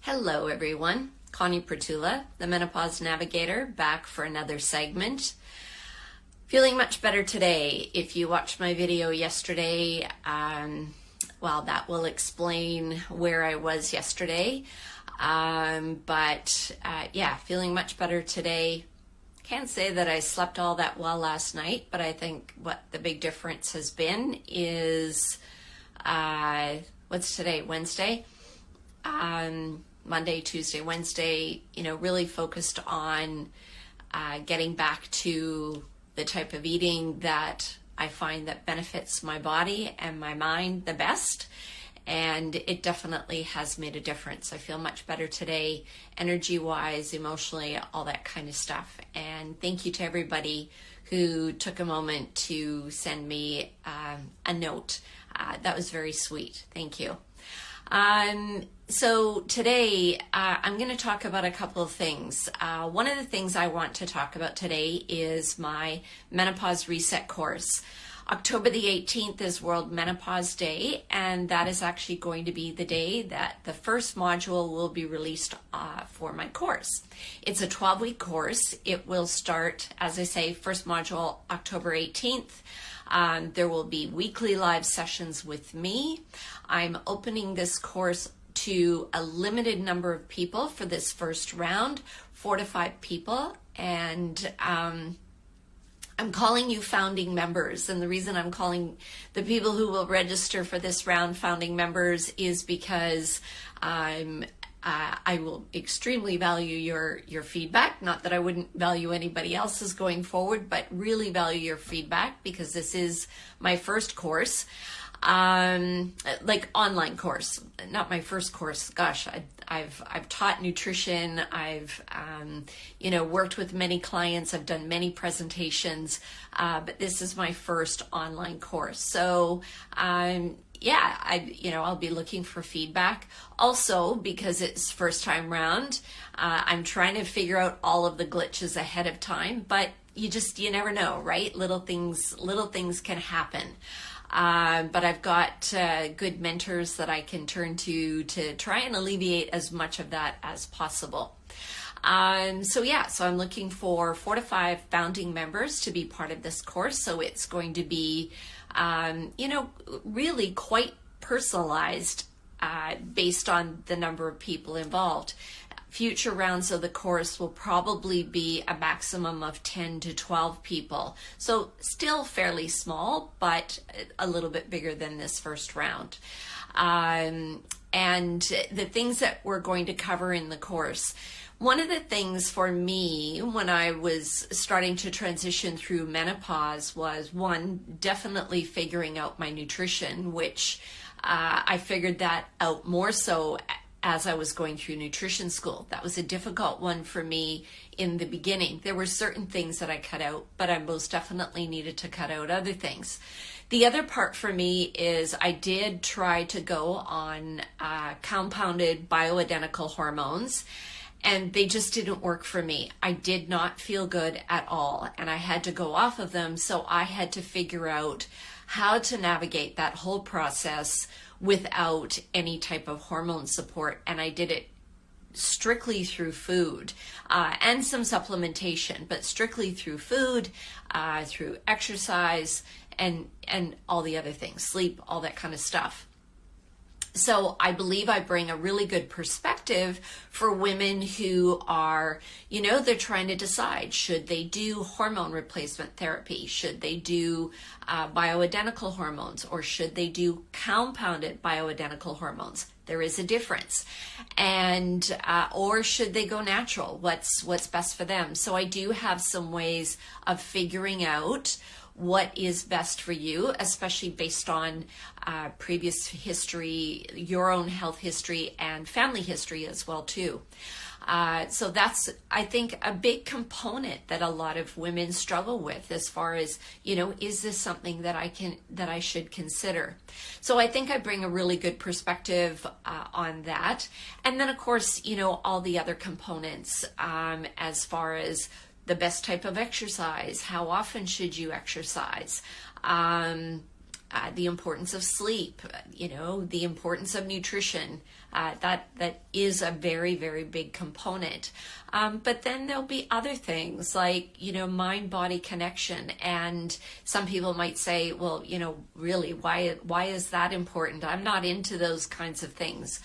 Hello everyone, Connie Pertula, the Menopause Navigator, back for another segment. Feeling much better today. If you watched my video yesterday, well, that will explain where I was yesterday. Yeah, feeling much better today. Can't say that I slept all that well last night, but I think what the big difference has been is, what's today, Wednesday? Monday, Tuesday, Wednesday, really focused on getting back to the type of eating that I find that benefits my body and my mind the best. And it definitely has made a difference. I feel much better today, energy-wise, emotionally, all that kind of stuff. And thank you to everybody who took a moment to send me a note. That was very sweet. Thank you. So today, I'm going to talk about a couple of things. One of the things I want to talk about today is my Menopause Reset course. October the 18th is World Menopause Day, and that is actually going to be the day that the first module will be released for my course. It's a 12-week course. It will start, as I say, first module October 18th. There will be weekly live sessions with me. I'm opening this course to a limited number of people for this first round, 4 to 5 people, and I'm calling you founding members. And the reason I'm calling the people who will register for this round founding members is because I will extremely value your feedback. Not that I wouldn't value anybody else's going forward, but really value your feedback because this is my first course, like online course, not my first course. Gosh, I've taught nutrition. I've worked with many clients. I've done many presentations, but this is my first online course. So yeah, I'll be looking for feedback. Also, because it's first time round, I'm trying to figure out all of the glitches ahead of time, but you never know, right? Little things can happen. But I've got good mentors that I can turn to try and alleviate as much of that as possible. So I'm looking for 4 to 5 founding members to be part of this course. So it's going to be, really quite personalized based on the number of people involved. Future rounds of the course will probably be a maximum of 10 to 12 people. So still fairly small, but a little bit bigger than this first round. And the things that we're going to cover in the course. One of the things for me when I was starting to transition through menopause was, one, definitely figuring out my nutrition, which I figured that out more so as I was going through nutrition school. That was a difficult one for me in the beginning. There were certain things that I cut out, but I most definitely needed to cut out other things. The other part for me is I did try to go on compounded bioidentical hormones, and they just didn't work for me. I did not feel good at all, and I had to go off of them, so I had to figure out how to navigate that whole process without any type of hormone support, and I did it strictly through food and some supplementation, but strictly through food, through exercise, and all the other things, sleep, all that kind of stuff. So I believe I bring a really good perspective for women who are, they're trying to decide, should they do hormone replacement therapy? Should they do bioidentical hormones? Or should they do compounded bioidentical hormones? There is a difference. And, or should they go natural? What's best for them? So I do have some ways of figuring out what is best for you, especially based on previous history, your own health history, and family history as well too. So that's, I think, a big component that a lot of women struggle with as far as, is this something that I should consider? So I think I bring a really good perspective on that. And then of course, all the other components as far as the best type of exercise, how often should you exercise, the importance of sleep, the importance of nutrition. That is a very, very big component. But then there'll be other things like, mind-body connection. And some people might say, well, really, why is that important? I'm not into those kinds of things.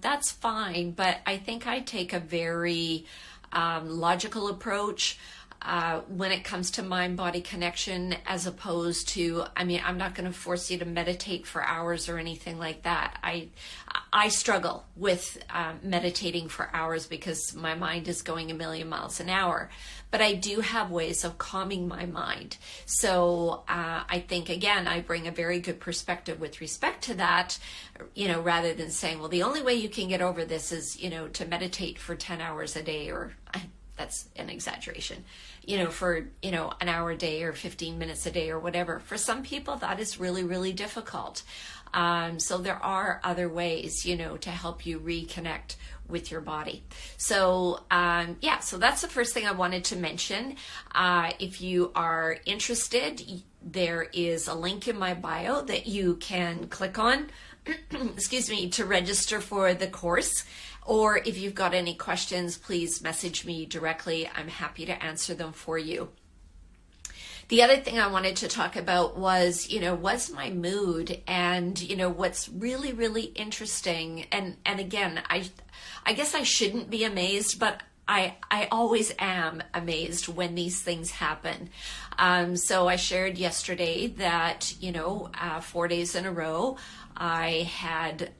That's fine, but I think I take a very logical approach when it comes to mind-body connection, as opposed to, I'm not going to force you to meditate for hours or anything like that. I struggle with meditating for hours because my mind is going a million miles an hour, but I do have ways of calming my mind. So I think, again, I bring a very good perspective with respect to that, rather than saying, well, the only way you can get over this is, to meditate for 10 hours a day, or that's an exaggeration, for, an hour a day or 15 minutes a day or whatever. For some people, that is really, really difficult. So there are other ways, to help you reconnect with your body. So, so that's the first thing I wanted to mention. If you are interested, there is a link in my bio that you can click on, to register for the course. Or if you've got any questions, please message me directly. I'm happy to answer them for you. The other thing I wanted to talk about was, what's my mood, and, what's really, really interesting. And again, I guess I shouldn't be amazed, but I always am amazed when these things happen. So I shared yesterday that, 4 days in a row, I had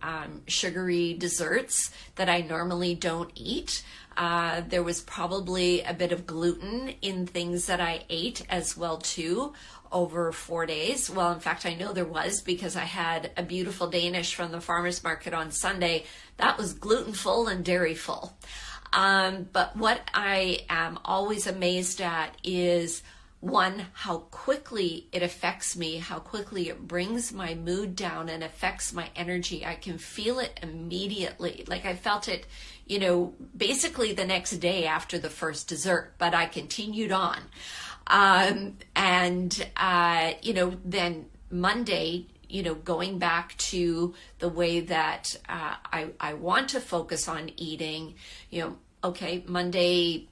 sugary desserts that I normally don't eat. There was probably a bit of gluten in things that I ate as well too over 4 days. Well, in fact, I know there was, because I had a beautiful Danish from the farmer's market on Sunday that was gluten-full and dairy-full. But what I am always amazed at is, one, how quickly it affects me, how quickly it brings my mood down and affects my energy. I can feel it immediately. Like I felt it, basically the next day after the first dessert, but I continued on. Then Monday, going back to the way that I want to focus on eating, okay, Monday,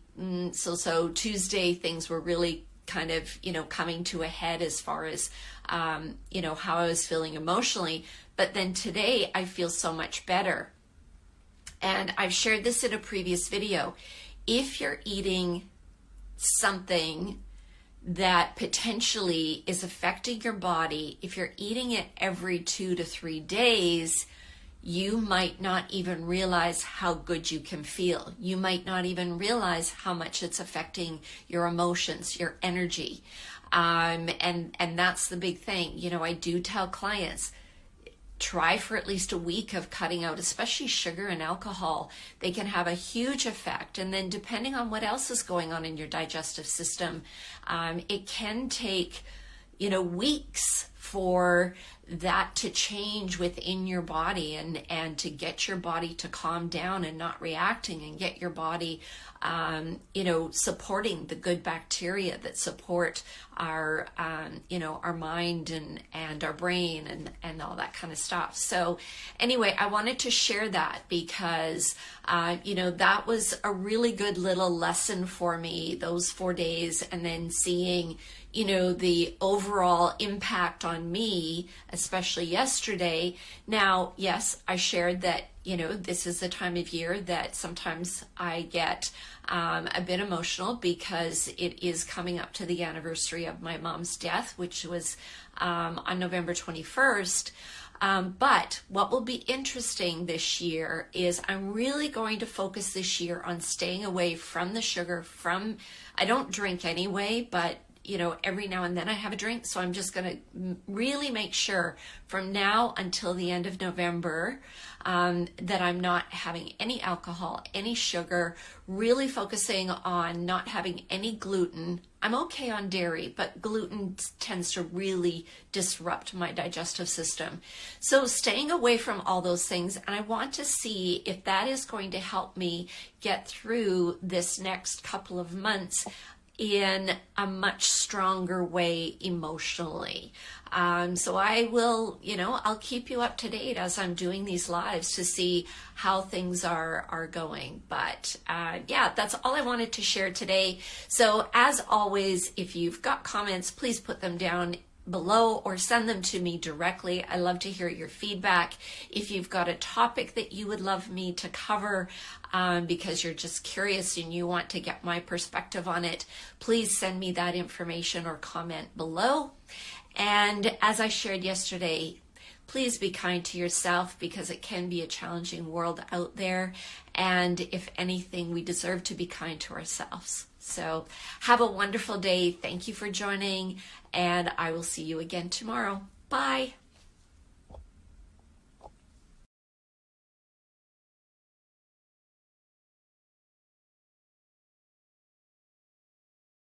so Tuesday, things were really kind of, coming to a head as far as, how I was feeling emotionally. But then today I feel so much better. And I've shared this in a previous video. If you're eating something that potentially is affecting your body, if you're eating it every 2 to 3 days, you might not even realize how good you can feel. You might not even realize how much it's affecting your emotions, your energy. And that's the big thing. I do tell clients, try for at least a week of cutting out, especially sugar and alcohol. They can have a huge effect. And then depending on what else is going on in your digestive system, it can take, weeks for that to change within your body, and to get your body to calm down and not reacting, and get your body, supporting the good bacteria that support our, our mind and our brain and all that kind of stuff. So anyway, I wanted to share that because, that was a really good little lesson for me, those 4 days, and then seeing, the overall impact on me, especially yesterday. Now, yes, I shared that, this is the time of year that sometimes I get a bit emotional because it is coming up to the anniversary of my mom's death, which was on November 21st. But what will be interesting this year is I'm really going to focus this year on staying away from the sugar. I don't drink anyway, but every now and then I have a drink. So I'm just going to really make sure from now until the end of November that I'm not having any alcohol, any sugar, really focusing on not having any gluten. I'm okay on dairy, but gluten tends to really disrupt my digestive system. So staying away from all those things, and I want to see if that is going to help me get through this next couple of months in a much stronger way emotionally. So I will, I'll keep you up to date as I'm doing these lives to see how things are going. But yeah, that's all I wanted to share today. So as always, if you've got comments, please put them down below or send them to me directly. I love to hear your feedback. If you've got a topic that you would love me to cover because you're just curious and you want to get my perspective on it, please send me that information or comment below. And as I shared yesterday, please be kind to yourself because it can be a challenging world out there. And if anything, we deserve to be kind to ourselves. So have a wonderful day. Thank you for joining, and I will see you again tomorrow. Bye.